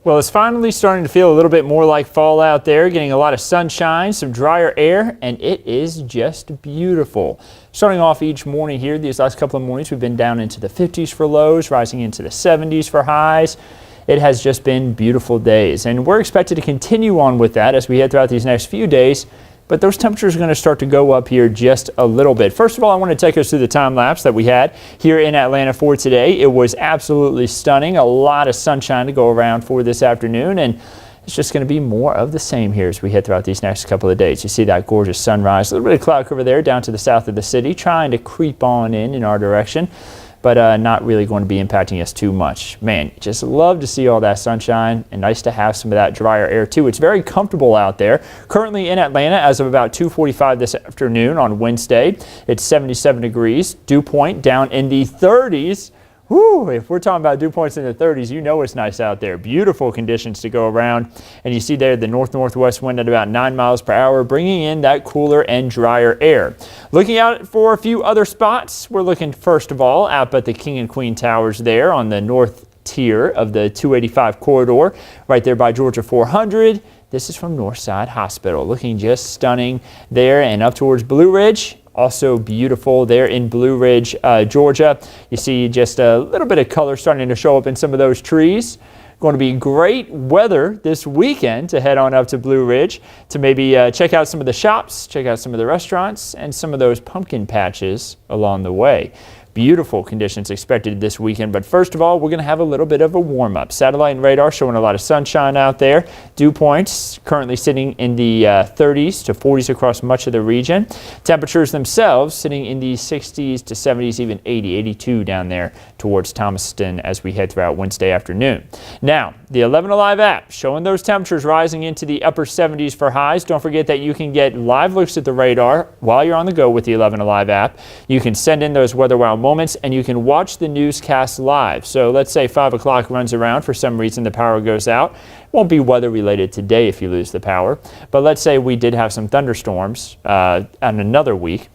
Well, it's finally starting to feel a little bit more like fall out there, getting a lot of sunshine, some drier air, and it is just beautiful. Starting off each morning here, these last couple of mornings, we've been down into the 50s for lows, rising into the 70s for highs. It has just been beautiful days, and we're expected to continue on with that as we head throughout these next few days. But those temperatures are going to start to go up here just a little bit. First of all, I want to take us through the time lapse that we had here in Atlanta for today. It was absolutely stunning. A lot of sunshine to go around for this afternoon, and it's just going to be more of the same here as we head throughout these next couple of days. You see that gorgeous sunrise, a little bit of cloud cover there down to the south of the city, trying to creep on in our direction, but not really going to be impacting us too much. Man, just love to see all that sunshine, and nice to have some of that drier air too. It's very comfortable out there. Currently in Atlanta as of about 2:45 this afternoon on Wednesday, it's 77 degrees. Dew point down in the 30s. Whew, if we're talking about dew points in the 30s, you know it's nice out there. Beautiful conditions to go around. And you see there the north-northwest wind at about 9 miles per hour, bringing in that cooler and drier air. Looking out for a few other spots, we're looking first of all up at the King and Queen Towers there on the north tier of the 285 corridor, right there by Georgia 400. This is from Northside Hospital. Looking just stunning there, and up towards Blue Ridge. Also beautiful there in Blue Ridge, Georgia. You see just a little bit of color starting to show up in some of those trees. Going to be great weather this weekend to head on up to Blue Ridge to maybe check out some of the shops, check out some of the restaurants, and some of those pumpkin patches along the way. Beautiful conditions expected this weekend, but first of all, we're going to have a little bit of a warm-up. Satellite and radar showing a lot of sunshine out there. Dew points currently sitting in the 30s to 40s across much of the region. Temperatures themselves sitting in the 60s to 70s, even 80, 82 down there towards Thomaston as we head throughout Wednesday afternoon. Now, the 11 Alive app showing those temperatures rising into the upper 70s for highs. Don't forget that you can get live looks at the radar while you're on the go with the 11 Alive app. You can send in those weather wow moments, and you can watch the newscast live. So let's say 5 o'clock runs around, for some reason the power goes out. It won't be weather related today if you lose the power, but let's say we did have some thunderstorms on another week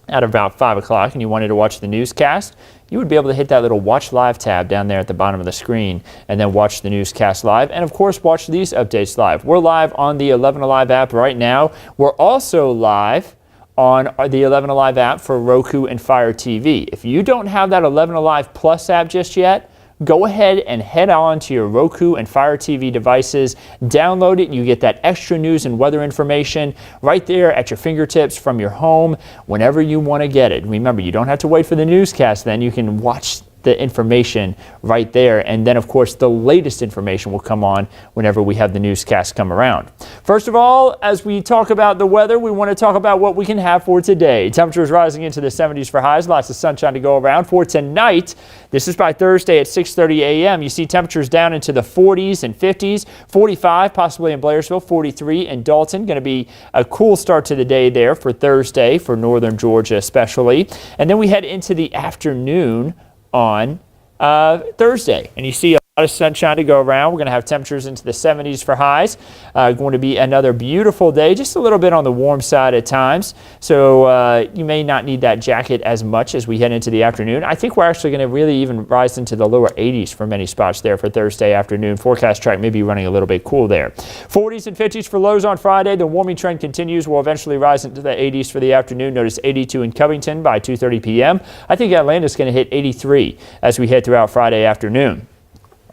at about 5 o'clock and you wanted to watch the newscast. You would be able to hit that little watch live tab down there at the bottom of the screen and then watch the newscast live, and of course watch these updates live. We're live on the 11 Alive app right now. We're also live on the 11 Alive app for Roku and Fire TV. If you don't have that 11 Alive Plus app just yet, go ahead and head on to your Roku and Fire TV devices, download it. You get that extra news and weather information right there at your fingertips from your home whenever you want to get it. Remember, you don't have to wait for the newscast then. You can watch the information right there, and then of course the latest information will come on whenever we have the newscast come around. First of all, as we talk about the weather, we want to talk about what we can have for today. Temperatures rising into the 70s for highs, lots of sunshine to go around. For tonight, this is by Thursday at 6:30 a.m. You see temperatures down into the 40s and 50s, 45 possibly in Blairsville, 43 in Dalton. Going to be a cool start to the day there for Thursday for northern Georgia especially. And then we head into the afternoon on Thursday, and you see a lot of sunshine to go around. We're going to have temperatures into the 70s for highs. Going to be another beautiful day, just a little bit on the warm side at times. So you may not need that jacket as much as we head into the afternoon. I think we're actually going to really even rise into the lower 80s for many spots there for Thursday afternoon. Forecast track may be running a little bit cool there. 40s and 50s for lows on Friday. The warming trend continues. We'll eventually rise into the 80s for the afternoon. Notice 82 in Covington by 2:30 p.m. I think Atlanta's going to hit 83 as we head throughout Friday afternoon.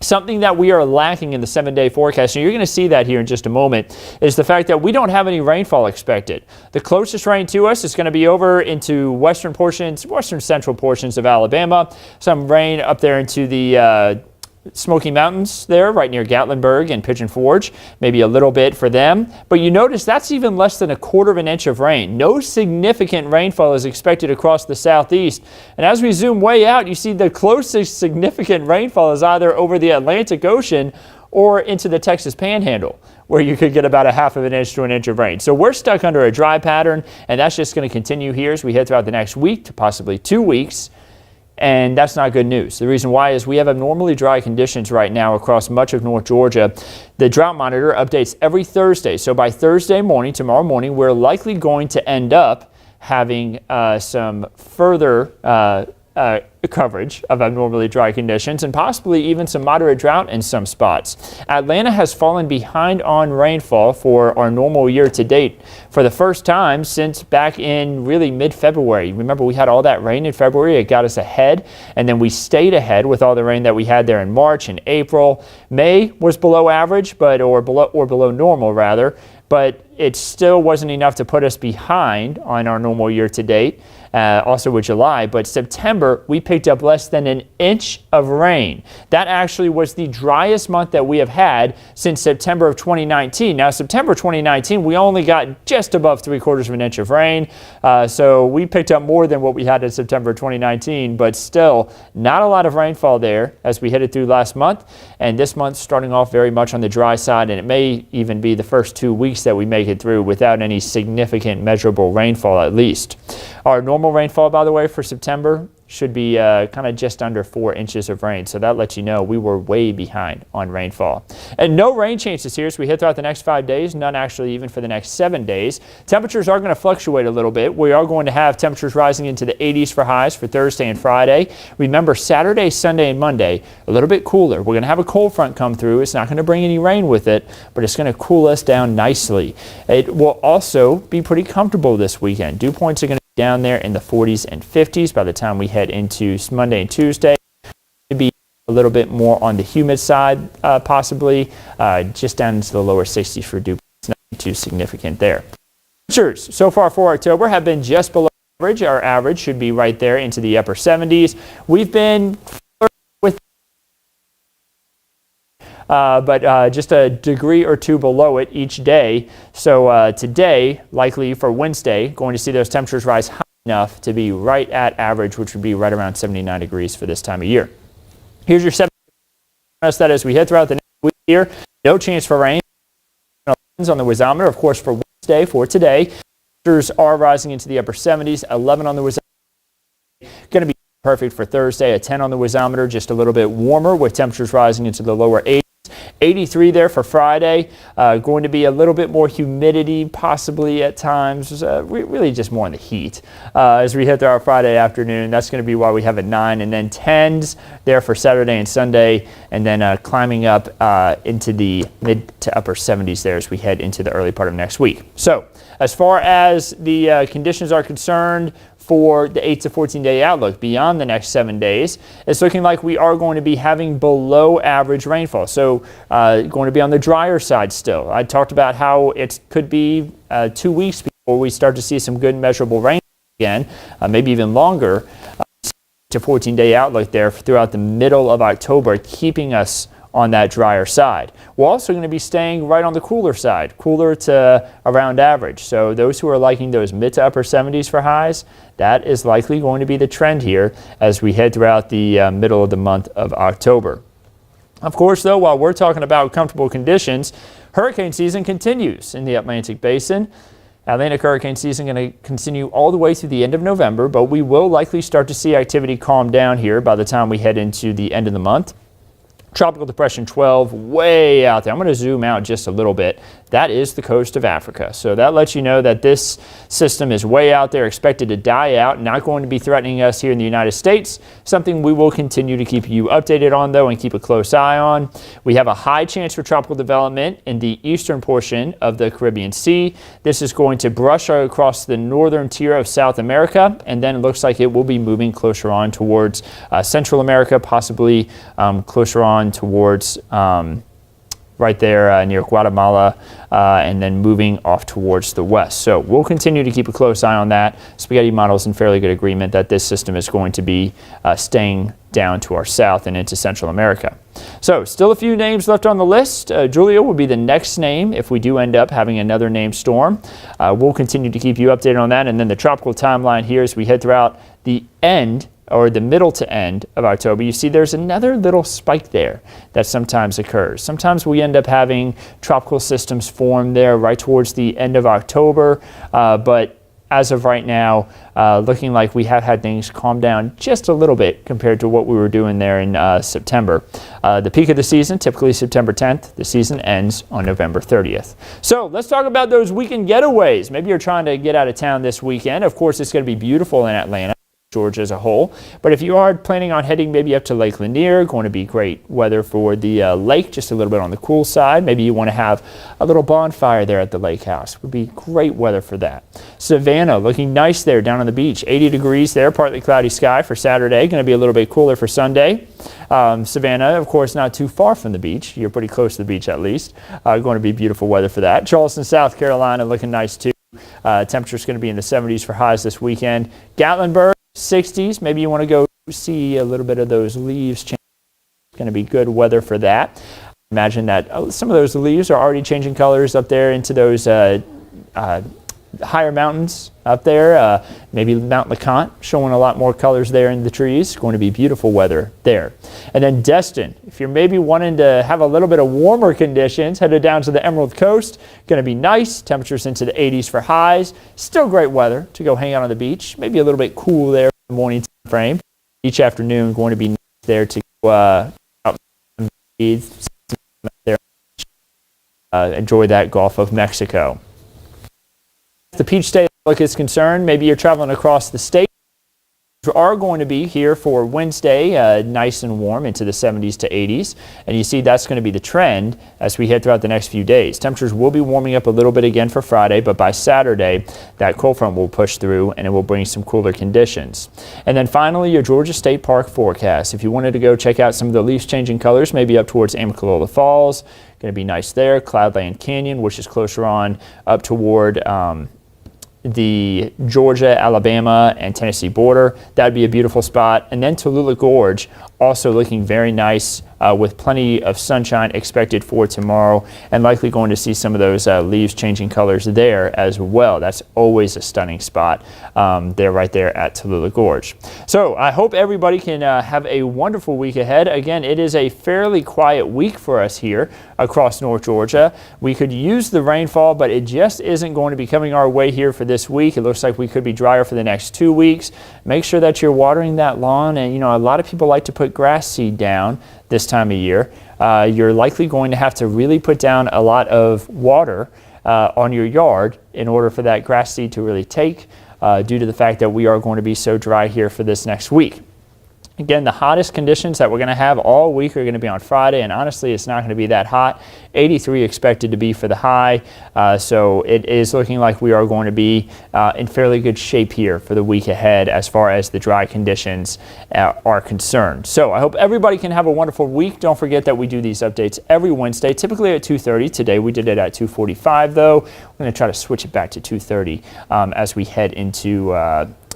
Something that we are lacking in the 7-day forecast, and you're going to see that here in just a moment, is the fact that we don't have any rainfall expected. The closest rain to us is going to be over into western central portions of Alabama. Some rain up there into the Smoky Mountains there, right near Gatlinburg and Pigeon Forge, maybe a little bit for them. But you notice that's even less than 1/4 of an inch of rain. No significant rainfall is expected across the southeast. And as we zoom way out, you see the closest significant rainfall is either over the Atlantic Ocean or into the Texas Panhandle, where you could get about 1/2 of an inch to an inch of rain. So we're stuck under a dry pattern, and that's just going to continue here as we head throughout the next week to possibly 2 weeks. And that's not good news. The reason why is we have abnormally dry conditions right now across much of North Georgia. The drought monitor updates every Thursday. So by Thursday morning, tomorrow morning, we're likely going to end up having some further coverage of abnormally dry conditions and possibly even some moderate drought in some spots. Atlanta has fallen behind on rainfall for our normal year to date for the first time since back in really mid-February. Remember, we had all that rain in February. It got us ahead, and then we stayed ahead with all the rain that we had there in March and April. May was below average, or below normal rather, but it still wasn't enough to put us behind on our normal year to date. Also with July, but September, we picked up less than an inch of rain. That actually was the driest month that we have had since September of 2019. Now, September 2019, we only got just above 3/4 of an inch of rain. So we picked up more than what we had in September 2019, but still not a lot of rainfall there as we headed through last month. And this month starting off very much on the dry side, and it may even be the first 2 weeks that we make it through without any significant measurable rainfall at least. Our normal rainfall, by the way, for September should be kind of just under 4 inches of rain. So that lets you know we were way behind on rainfall. And no rain changes here as we head throughout the next 5 days, none actually even for the next 7 days. Temperatures are going to fluctuate a little bit. We are going to have temperatures rising into the 80s for highs for Thursday and Friday. Remember, Saturday, Sunday, and Monday, a little bit cooler. We're going to have a cold front come through. It's not going to bring any rain with it, but it's going to cool us down nicely. It will also be pretty comfortable this weekend. Dew points are going to down there in the 40s and 50s by the time we head into Monday and Tuesday. Maybe a little bit more on the humid side, possibly just down into the lower 60s for dew points. Nothing too significant there. Temperatures so far for October have been just below average. Our average should be right there into the upper 70s. We've been with just a degree or two below it each day. So today, likely for Wednesday, going to see those temperatures rise high enough to be right at average, which would be right around 79 degrees for this time of year. Here's your 7 that as we head throughout the next week here. No chance for rain on the whizometer. Of course, for Wednesday, for today, temperatures are rising into the upper 70s, 11 on the whizometer. Going to be perfect for Thursday, a 10 on the whizometer, just a little bit warmer with temperatures rising into the lower 80s. 83 there for Friday. Going to be a little bit more humidity possibly at times, really just more in the heat. As we head through our Friday afternoon, that's going to be why we have a 9, and then 10s there for Saturday and Sunday, and then climbing up into the mid to upper 70s there as we head into the early part of next week. So as far as the conditions are concerned, for the 8 to 14 day outlook beyond the next 7 days, it's looking like we are going to be having below average rainfall. So going to be on the drier side still. I talked about how it could be 2 weeks before we start to see some good measurable rain again, maybe even longer. To 14 day outlook there throughout the middle of October, keeping us on that drier side. We're also going to be staying right on the cooler side, cooler to around average. So those who are liking those mid to upper 70s for highs, that is likely going to be the trend here as we head throughout the middle of the month of October. Of course, though, while we're talking about comfortable conditions, hurricane season continues in the Atlantic Basin. Atlantic hurricane season going to continue all the way through the end of November, but we will likely start to see activity calm down here by the time we head into the end of the month. Tropical Depression 12 way out there. I'm going to zoom out just a little bit. That is the coast of Africa. So that lets you know that this system is way out there, expected to die out, not going to be threatening us here in the United States. Something we will continue to keep you updated on, though, and keep a close eye on. We have a high chance for tropical development in the eastern portion of the Caribbean Sea. This is going to brush across the northern tier of South America, and then it looks like it will be moving closer on towards Central America, possibly closer on towards right there near Guatemala, and then moving off towards the west. So we'll continue to keep a close eye on that. Spaghetti model's in fairly good agreement that this system is going to be staying down to our south and into Central America. So still a few names left on the list. Julia will be the next name if we do end up having another named storm. We'll continue to keep you updated on that. And then the tropical timeline here as we head throughout the end or the middle to end of October, you see there's another little spike there that sometimes occurs. Sometimes we end up having tropical systems form there right towards the end of October, but as of right now, looking like we have had things calm down just a little bit compared to what we were doing there in September. The peak of the season, typically September 10th. The season ends on November 30th. So let's talk about those weekend getaways. Maybe you're trying to get out of town this weekend. Of course, it's going to be beautiful in Atlanta. Georgia as a whole. But if you are planning on heading maybe up to Lake Lanier, going to be great weather for the lake, just a little bit on the cool side. Maybe you want to have a little bonfire there at the lake house. Would be great weather for that. Savannah looking nice there down on the beach. 80 degrees there, partly cloudy sky for Saturday. Going to be a little bit cooler for Sunday. Savannah, of course, not too far from the beach. You're pretty close to the beach at least. Going to be beautiful weather for that. Charleston, South Carolina looking nice too. Temperature's going to be in the 70s for highs this weekend. Gatlinburg, 60s. Maybe you want to go see a little bit of those leaves change. It's going to be good weather for that. Imagine that some of those leaves are already changing colors up there into those higher mountains up there. Maybe Mount LeConte showing a lot more colors there in the trees. It's going to be beautiful weather there. And then Destin, if you're maybe wanting to have a little bit of warmer conditions, headed down to the Emerald Coast. Going to be nice. Temperatures into the 80s for highs. Still great weather to go hang out on the beach. Maybe a little bit cool there in the morning time frame. Each afternoon going to be nice there to go out and bathe, there, enjoy that Gulf of Mexico. The peach state look is concerned, maybe you're traveling across the state. We are going to be here for Wednesday, nice and warm into the 70s to 80s. And you see that's going to be the trend as we head throughout the next few days. Temperatures will be warming up a little bit again for Friday, but by Saturday, that cold front will push through and it will bring some cooler conditions. And then finally, your Georgia State Park forecast. If you wanted to go check out some of the leaves changing colors, maybe up towards Amicalola Falls, going to be nice there. Cloudland Canyon, which is closer on up toward the Georgia, Alabama, and Tennessee border. That would be a beautiful spot. And then Tallulah Gorge, also looking very nice with plenty of sunshine expected for tomorrow, and likely going to see some of those leaves changing colors there as well. That's always a stunning spot there, right there at Tallulah Gorge. So I hope everybody can have a wonderful week ahead. Again, it is a fairly quiet week for us here across North Georgia. We could use the rainfall, but it just isn't going to be coming our way here for this week. It looks like we could be drier for the next 2 weeks. Make sure that you're watering that lawn, and you know, a lot of people like to put grass seed down this time of year. You're likely going to have to really put down a lot of water on your yard in order for that grass seed to really take, due to the fact that we are going to be so dry here for this next week. Again, the hottest conditions that we're going to have all week are going to be on Friday, and honestly, it's not going to be that hot. 83 expected to be for the high, so it is looking like we are going to be in fairly good shape here for the week ahead as far as the dry conditions are concerned. So I hope everybody can have a wonderful week. Don't forget that we do these updates every Wednesday, typically at 2:30. Today we did it at 2:45 though. We're going to try to switch it back to 2:30 as we head into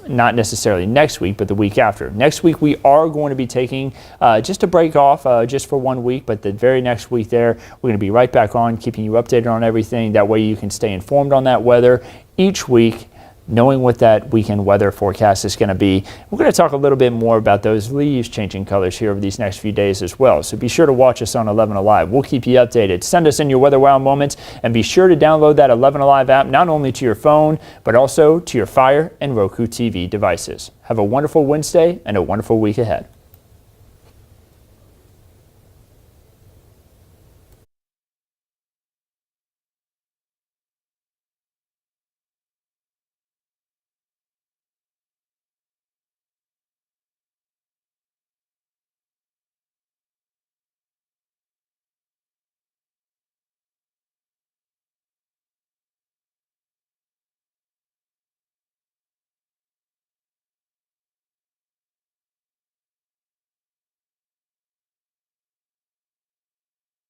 not necessarily next week, but the week after. Next week, we are going to be taking just a break off just for 1 week, but the very next week there, we're going to be right back on, keeping you updated on everything. That way you can stay informed on that weather each week, knowing what that weekend weather forecast is going to be. We're going to talk a little bit more about those leaves changing colors here over these next few days as well. So be sure to watch us on 11 Alive. We'll keep you updated. Send us in your weather wow moments, and be sure to download that 11 Alive app not only to your phone, but also to your Fire and Roku TV devices. Have a wonderful Wednesday and a wonderful week ahead.